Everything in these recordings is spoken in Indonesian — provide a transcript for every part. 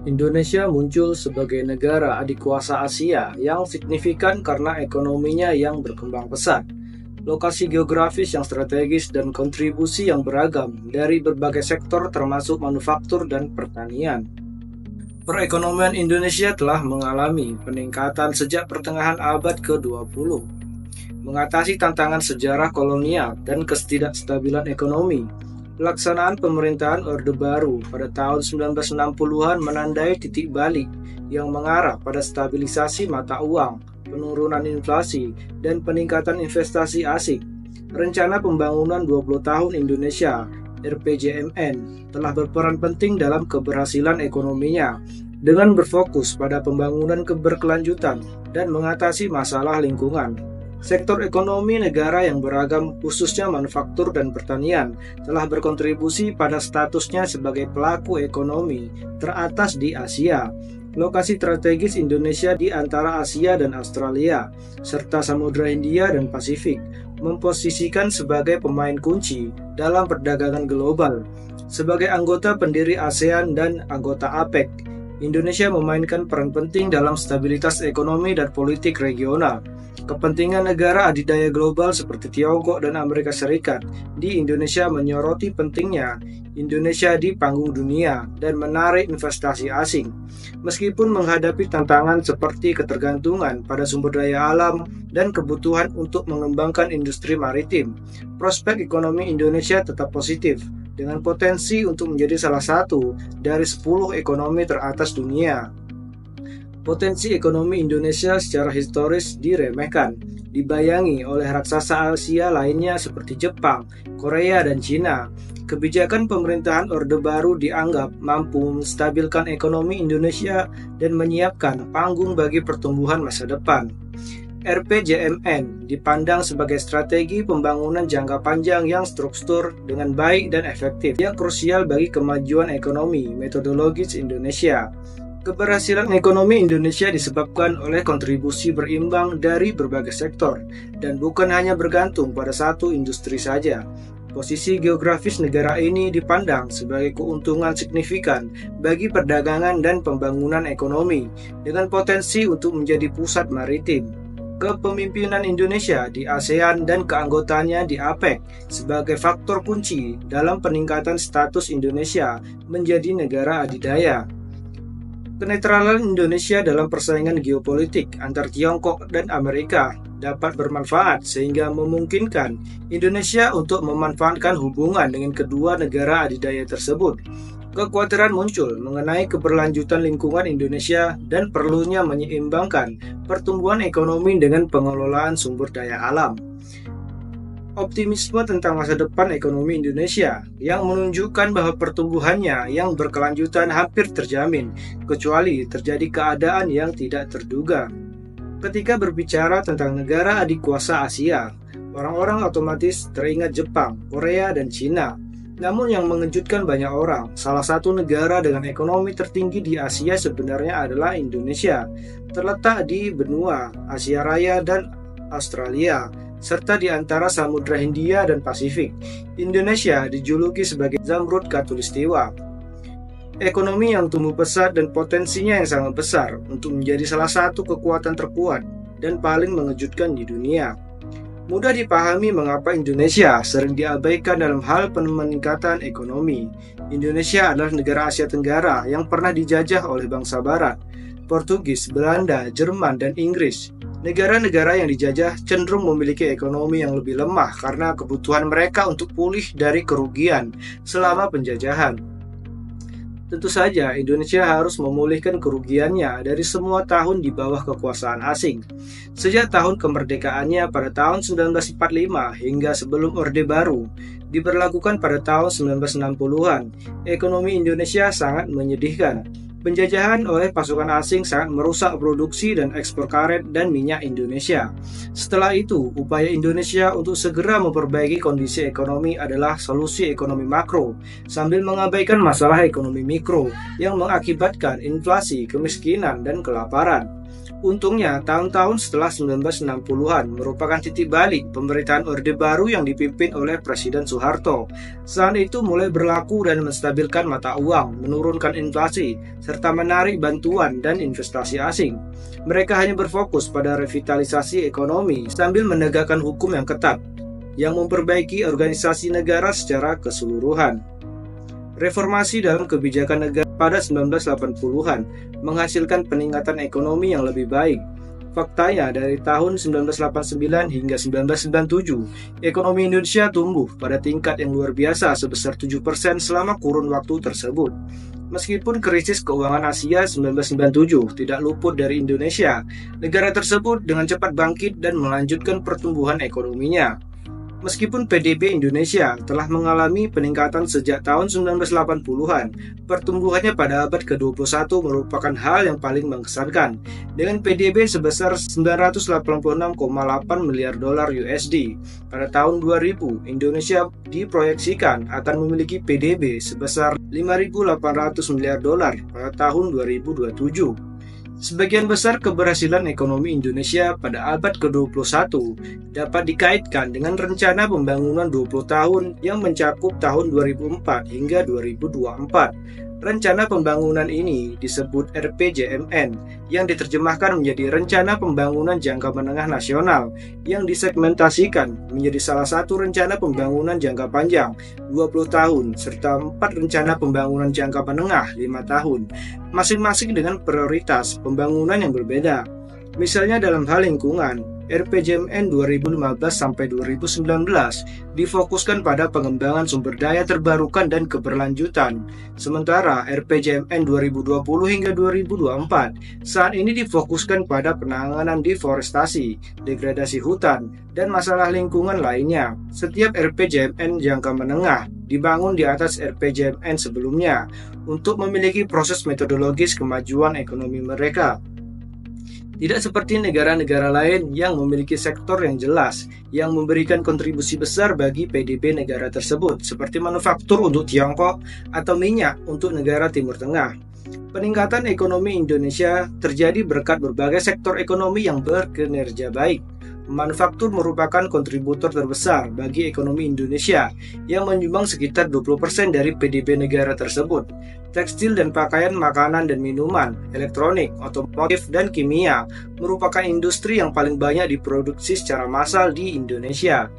Indonesia muncul sebagai negara adikuasa Asia yang signifikan karena ekonominya yang berkembang pesat, lokasi geografis yang strategis, dan kontribusi yang beragam dari berbagai sektor termasuk manufaktur dan pertanian. Perekonomian Indonesia telah mengalami peningkatan sejak pertengahan abad ke-20, mengatasi tantangan sejarah kolonial dan ketidakstabilan ekonomi. Pelaksanaan pemerintahan Orde Baru pada tahun 1960-an menandai titik balik yang mengarah pada stabilisasi mata uang, penurunan inflasi, dan peningkatan investasi asing. Rencana Pembangunan 20 Tahun Indonesia (RPJMN) telah berperan penting dalam keberhasilan ekonominya dengan berfokus pada pembangunan keberkelanjutan dan mengatasi masalah lingkungan. Sektor ekonomi negara yang beragam, khususnya manufaktur dan pertanian, telah berkontribusi pada statusnya sebagai pelaku ekonomi teratas di Asia. Lokasi strategis Indonesia di antara Asia dan Australia, serta Samudra Hindia dan Pasifik, memposisikan sebagai pemain kunci dalam perdagangan global. Sebagai anggota pendiri ASEAN dan anggota APEC, Indonesia memainkan peran penting dalam stabilitas ekonomi dan politik regional. Kepentingan negara adidaya global seperti Tiongkok dan Amerika Serikat di Indonesia menyoroti pentingnya Indonesia di panggung dunia dan menarik investasi asing. Meskipun menghadapi tantangan seperti ketergantungan pada sumber daya alam dan kebutuhan untuk mengembangkan industri maritim, prospek ekonomi Indonesia tetap positif dengan potensi untuk menjadi salah satu dari 10 ekonomi teratas dunia. Potensi ekonomi Indonesia secara historis diremehkan, dibayangi oleh raksasa Asia lainnya seperti Jepang, Korea, dan Cina. Kebijakan pemerintahan Orde Baru dianggap mampu menstabilkan ekonomi Indonesia dan menyiapkan panggung bagi pertumbuhan masa depan. RPJMN dipandang sebagai strategi pembangunan jangka panjang yang struktur dengan baik dan efektif, yang krusial bagi kemajuan ekonomi metodologis Indonesia. Keberhasilan ekonomi Indonesia disebabkan oleh kontribusi berimbang dari berbagai sektor dan bukan hanya bergantung pada satu industri saja. Posisi geografis negara ini dipandang sebagai keuntungan signifikan bagi perdagangan dan pembangunan ekonomi dengan potensi untuk menjadi pusat maritim. Kepemimpinan Indonesia di ASEAN dan keanggotaannya di APEC sebagai faktor kunci dalam peningkatan status Indonesia menjadi negara adidaya. Kenetralan Indonesia dalam persaingan geopolitik antar Tiongkok dan Amerika dapat bermanfaat sehingga memungkinkan Indonesia untuk memanfaatkan hubungan dengan kedua negara adidaya tersebut. Kekhawatiran muncul mengenai keberlanjutan lingkungan Indonesia dan perlunya menyeimbangkan pertumbuhan ekonomi dengan pengelolaan sumber daya alam. Optimisme tentang masa depan ekonomi Indonesia yang menunjukkan bahwa pertumbuhannya yang berkelanjutan hampir terjamin, kecuali terjadi keadaan yang tidak terduga. Ketika berbicara tentang negara adikuasa Asia, orang-orang otomatis teringat Jepang, Korea, dan Cina. Namun yang mengejutkan banyak orang, salah satu negara dengan ekonomi tertinggi di Asia sebenarnya adalah Indonesia, terletak di benua Asia Raya dan Australia, serta di antara Samudra Hindia dan Pasifik. Indonesia dijuluki sebagai Zamrud Khatulistiwa. Ekonomi yang tumbuh pesat dan potensinya yang sangat besar untuk menjadi salah satu kekuatan terkuat dan paling mengejutkan di dunia. Mudah dipahami mengapa Indonesia sering diabaikan dalam hal peningkatan ekonomi. Indonesia adalah negara Asia Tenggara yang pernah dijajah oleh bangsa Barat, Portugis, Belanda, Jerman, dan Inggris. Negara-negara yang dijajah cenderung memiliki ekonomi yang lebih lemah karena kebutuhan mereka untuk pulih dari kerugian selama penjajahan. Tentu saja, Indonesia harus memulihkan kerugiannya dari semua tahun di bawah kekuasaan asing. Sejak tahun kemerdekaannya pada tahun 1945 hingga sebelum Orde Baru diberlakukan pada tahun 1960-an, ekonomi Indonesia sangat menyedihkan. Penjajahan oleh pasukan asing sangat merusak produksi dan ekspor karet dan minyak Indonesia. Setelah itu, upaya Indonesia untuk segera memperbaiki kondisi ekonomi adalah solusi ekonomi makro, sambil mengabaikan masalah ekonomi mikro yang mengakibatkan inflasi, kemiskinan, dan kelaparan. Untungnya, tahun-tahun setelah 1960-an merupakan titik balik pemerintahan Orde Baru yang dipimpin oleh Presiden Soeharto. Saat itu mulai berlaku dan menstabilkan mata uang, menurunkan inflasi, serta menarik bantuan dan investasi asing. Mereka hanya berfokus pada revitalisasi ekonomi sambil menegakkan hukum yang ketat, yang memperbaiki organisasi negara secara keseluruhan. Reformasi dalam kebijakan negara pada 1980-an menghasilkan peningkatan ekonomi yang lebih baik. Faktanya, dari tahun 1989 hingga 1997, ekonomi Indonesia tumbuh pada tingkat yang luar biasa sebesar 7% selama kurun waktu tersebut. Meskipun krisis keuangan Asia 1997 tidak luput dari Indonesia, negara tersebut dengan cepat bangkit dan melanjutkan pertumbuhan ekonominya. Meskipun PDB Indonesia telah mengalami peningkatan sejak tahun 1980-an, pertumbuhannya pada abad ke-21 merupakan hal yang paling mengesankan, dengan PDB sebesar 986,8 miliar dolar USD. Pada tahun 2000, Indonesia diproyeksikan akan memiliki PDB sebesar 5.800 miliar dolar pada tahun 2027. Sebagian besar keberhasilan ekonomi Indonesia pada abad ke-21 dapat dikaitkan dengan rencana pembangunan 20 tahun yang mencakup tahun 2004 hingga 2024. Rencana pembangunan ini disebut RPJMN, yang diterjemahkan menjadi Rencana Pembangunan Jangka Menengah Nasional, yang disegmentasikan menjadi salah satu rencana pembangunan jangka panjang 20 tahun, serta 4 rencana pembangunan jangka menengah 5 tahun, masing-masing dengan prioritas pembangunan yang berbeda. Misalnya dalam hal lingkungan, RPJMN 2015-2019 difokuskan pada pengembangan sumber daya terbarukan dan keberlanjutan, sementara RPJMN 2020 hingga 2024 saat ini difokuskan pada penanganan deforestasi, degradasi hutan, dan masalah lingkungan lainnya. Setiap RPJMN jangka menengah dibangun di atas RPJMN sebelumnya untuk memiliki proses metodologis kemajuan ekonomi mereka. Tidak seperti negara-negara lain yang memiliki sektor yang jelas, yang memberikan kontribusi besar bagi PDB negara tersebut, seperti manufaktur untuk Tiongkok atau minyak untuk negara Timur Tengah. Peningkatan ekonomi Indonesia terjadi berkat berbagai sektor ekonomi yang berkinerja baik. Manufaktur merupakan kontributor terbesar bagi ekonomi Indonesia yang menyumbang sekitar 20% dari PDB negara tersebut. Tekstil dan pakaian, makanan dan minuman, elektronik, otomotif, dan kimia merupakan industri yang paling banyak diproduksi secara massal di Indonesia.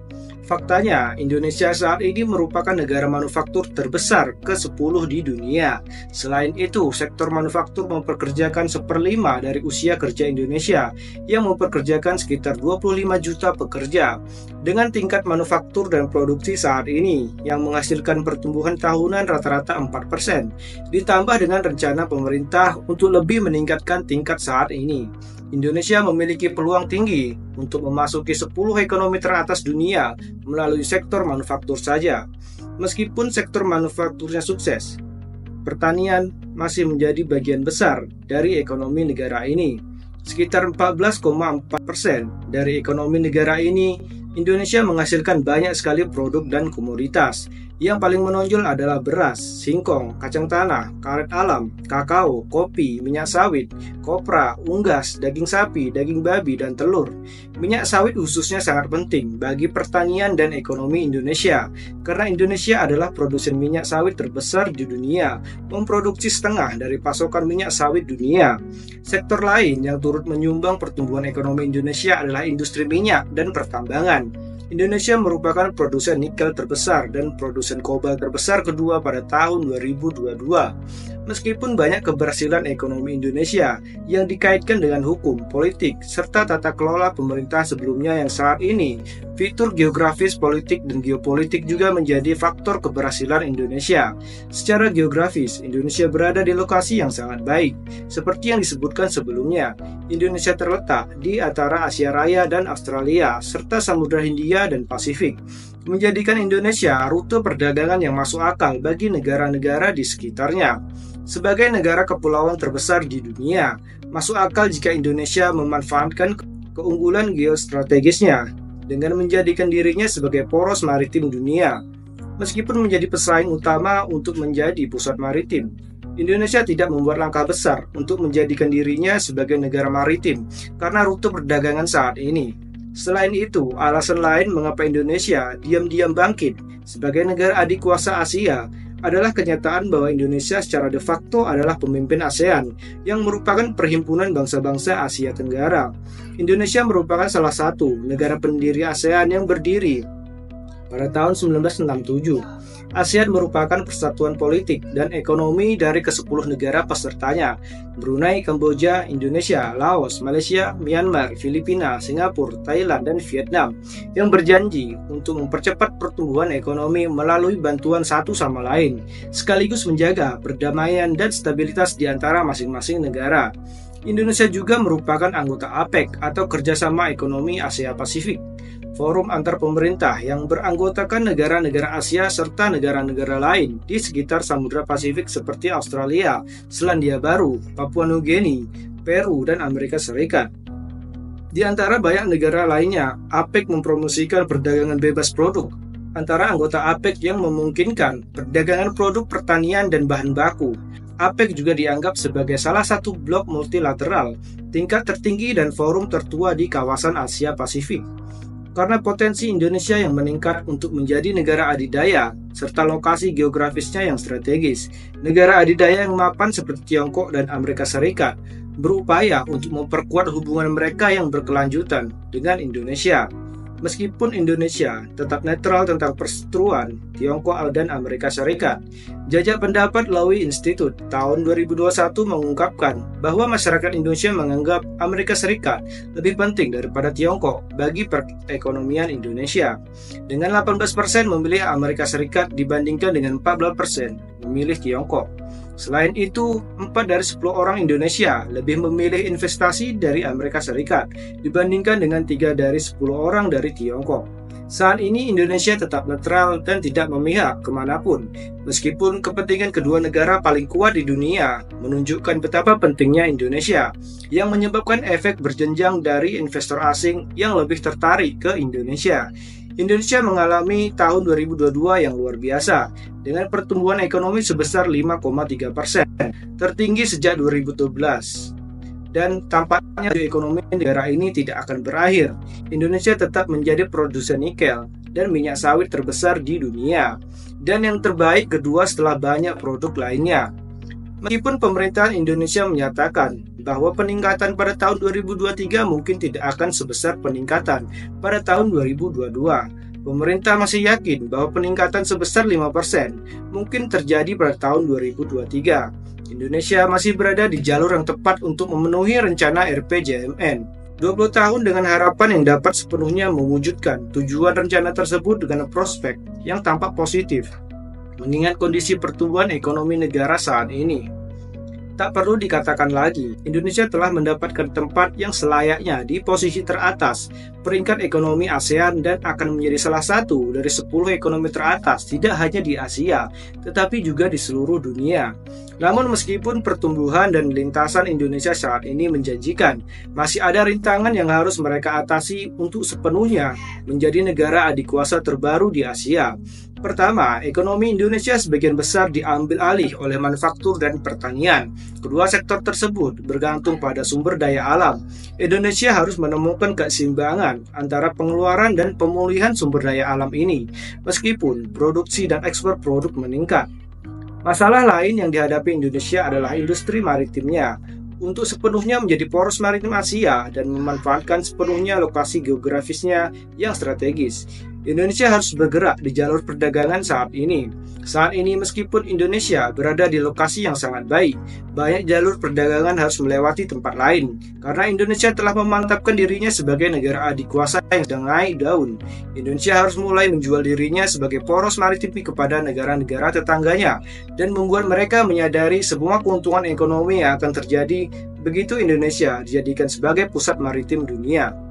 Faktanya, Indonesia saat ini merupakan negara manufaktur terbesar ke-10 di dunia. Selain itu, sektor manufaktur memperkerjakan 1/5 dari usia kerja Indonesia, yang memperkerjakan sekitar 25 juta pekerja. Dengan tingkat manufaktur dan produksi saat ini, yang menghasilkan pertumbuhan tahunan rata-rata 4%, ditambah dengan rencana pemerintah untuk lebih meningkatkan tingkat saat ini, Indonesia memiliki peluang tinggi untuk memasuki 10 ekonomi teratas dunia melalui sektor manufaktur saja. Meskipun sektor manufakturnya sukses, pertanian masih menjadi bagian besar dari ekonomi negara ini. Sekitar 14,4% dari ekonomi negara ini, Indonesia menghasilkan banyak sekali produk dan komoditas. Yang paling menonjol adalah beras, singkong, kacang tanah, karet alam, kakao, kopi, minyak sawit, kopra, unggas, daging sapi, daging babi, dan telur. Minyak sawit khususnya sangat penting bagi pertanian dan ekonomi Indonesia, karena Indonesia adalah produsen minyak sawit terbesar di dunia, memproduksi setengah dari pasokan minyak sawit dunia. Sektor lain yang turut menyumbang pertumbuhan ekonomi Indonesia adalah industri minyak dan pertambangan. Indonesia merupakan produsen nikel terbesar dan produsen kobalt terbesar kedua pada tahun 2022. Meskipun banyak keberhasilan ekonomi Indonesia yang dikaitkan dengan hukum, politik, serta tata kelola pemerintah sebelumnya yang saat ini, fitur geografis, politik, dan geopolitik juga menjadi faktor keberhasilan Indonesia. Secara geografis, Indonesia berada di lokasi yang sangat baik. Seperti yang disebutkan sebelumnya, Indonesia terletak di antara Asia Raya dan Australia, serta Samudra Hindia dan Pasifik, menjadikan Indonesia rute perdagangan yang masuk akal bagi negara-negara di sekitarnya. Sebagai negara kepulauan terbesar di dunia, masuk akal jika Indonesia memanfaatkan keunggulan geostrategisnya dengan menjadikan dirinya sebagai poros maritim dunia. Meskipun menjadi pesaing utama untuk menjadi pusat maritim, Indonesia tidak membuat langkah besar untuk menjadikan dirinya sebagai negara maritim karena rute perdagangan saat ini. Selain itu, alasan lain mengapa Indonesia diam-diam bangkit sebagai negara adik kuasa Asia adalah kenyataan bahwa Indonesia secara de facto adalah pemimpin ASEAN yang merupakan perhimpunan bangsa-bangsa Asia Tenggara. Indonesia merupakan salah satu negara pendiri ASEAN yang berdiri pada tahun 1967. ASEAN merupakan persatuan politik dan ekonomi dari ke-10 negara pesertanya: Brunei, Kamboja, Indonesia, Laos, Malaysia, Myanmar, Filipina, Singapura, Thailand, dan Vietnam, yang berjanji untuk mempercepat pertumbuhan ekonomi melalui bantuan satu sama lain, sekaligus menjaga perdamaian dan stabilitas di antara masing-masing negara. Indonesia juga merupakan anggota APEC atau Kerjasama Ekonomi Asia Pasifik, forum antar pemerintah yang beranggotakan negara-negara Asia serta negara-negara lain di sekitar Samudra Pasifik seperti Australia, Selandia Baru, Papua Nugini, Peru, dan Amerika Serikat. Di antara banyak negara lainnya, APEC mempromosikan perdagangan bebas produk antara anggota APEC yang memungkinkan perdagangan produk pertanian dan bahan baku. APEC juga dianggap sebagai salah satu blok multilateral tingkat tertinggi dan forum tertua di kawasan Asia Pasifik. Karena potensi Indonesia yang meningkat untuk menjadi negara adidaya, serta lokasi geografisnya yang strategis, negara adidaya yang mapan seperti Tiongkok dan Amerika Serikat berupaya untuk memperkuat hubungan mereka yang berkelanjutan dengan Indonesia. Meskipun Indonesia tetap netral tentang perseteruan Tiongkok dan Amerika Serikat, jajak pendapat Lowy Institute tahun 2021 mengungkapkan bahwa masyarakat Indonesia menganggap Amerika Serikat lebih penting daripada Tiongkok bagi perekonomian Indonesia, dengan 18% memilih Amerika Serikat dibandingkan dengan 14% memilih Tiongkok. Selain itu, 4 dari 10 orang Indonesia lebih memilih investasi dari Amerika Serikat dibandingkan dengan 3 dari 10 orang dari Tiongkok. Saat ini Indonesia tetap netral dan tidak memihak kemanapun, meskipun kepentingan kedua negara paling kuat di dunia menunjukkan betapa pentingnya Indonesia, yang menyebabkan efek berjenjang dari investor asing yang lebih tertarik ke Indonesia. Indonesia mengalami tahun 2022 yang luar biasa, dengan pertumbuhan ekonomi sebesar 5,3%, tertinggi sejak 2012. Dan tampaknya ekonomi negara ini tidak akan berakhir. Indonesia tetap menjadi produsen nikel dan minyak sawit terbesar di dunia, dan yang terbaik kedua setelah banyak produk lainnya. Meskipun pemerintahan Indonesia menyatakan bahwa peningkatan pada tahun 2023 mungkin tidak akan sebesar peningkatan pada tahun 2022, pemerintah masih yakin bahwa peningkatan sebesar 5% mungkin terjadi pada tahun 2023. Indonesia masih berada di jalur yang tepat untuk memenuhi rencana RPJMN. 20 tahun dengan harapan yang dapat sepenuhnya mewujudkan tujuan rencana tersebut dengan prospek yang tampak positif, mengingat kondisi pertumbuhan ekonomi negara saat ini. Tak perlu dikatakan lagi, Indonesia telah mendapatkan tempat yang selayaknya di posisi teratas peringkat ekonomi ASEAN dan akan menjadi salah satu dari 10 ekonomi teratas tidak hanya di Asia, tetapi juga di seluruh dunia. Namun meskipun pertumbuhan dan lintasan Indonesia saat ini menjanjikan, masih ada rintangan yang harus mereka atasi untuk sepenuhnya menjadi negara adikuasa terbaru di Asia. Pertama, ekonomi Indonesia sebagian besar diambil alih oleh manufaktur dan pertanian. Kedua sektor tersebut bergantung pada sumber daya alam. Indonesia harus menemukan keseimbangan antara pengeluaran dan pemulihan sumber daya alam ini, meskipun produksi dan ekspor produk meningkat. Masalah lain yang dihadapi Indonesia adalah industri maritimnya. Untuk sepenuhnya menjadi poros maritim Asia dan memanfaatkan sepenuhnya lokasi geografisnya yang strategis, Indonesia harus bergerak di jalur perdagangan saat ini. Saat ini meskipun Indonesia berada di lokasi yang sangat baik, banyak jalur perdagangan harus melewati tempat lain, karena Indonesia telah memantapkan dirinya sebagai negara adikuasa yang sedang naik daun. Indonesia harus mulai menjual dirinya sebagai poros maritim kepada negara-negara tetangganya, dan membuat mereka menyadari semua keuntungan ekonomi yang akan terjadi begitu Indonesia dijadikan sebagai pusat maritim dunia.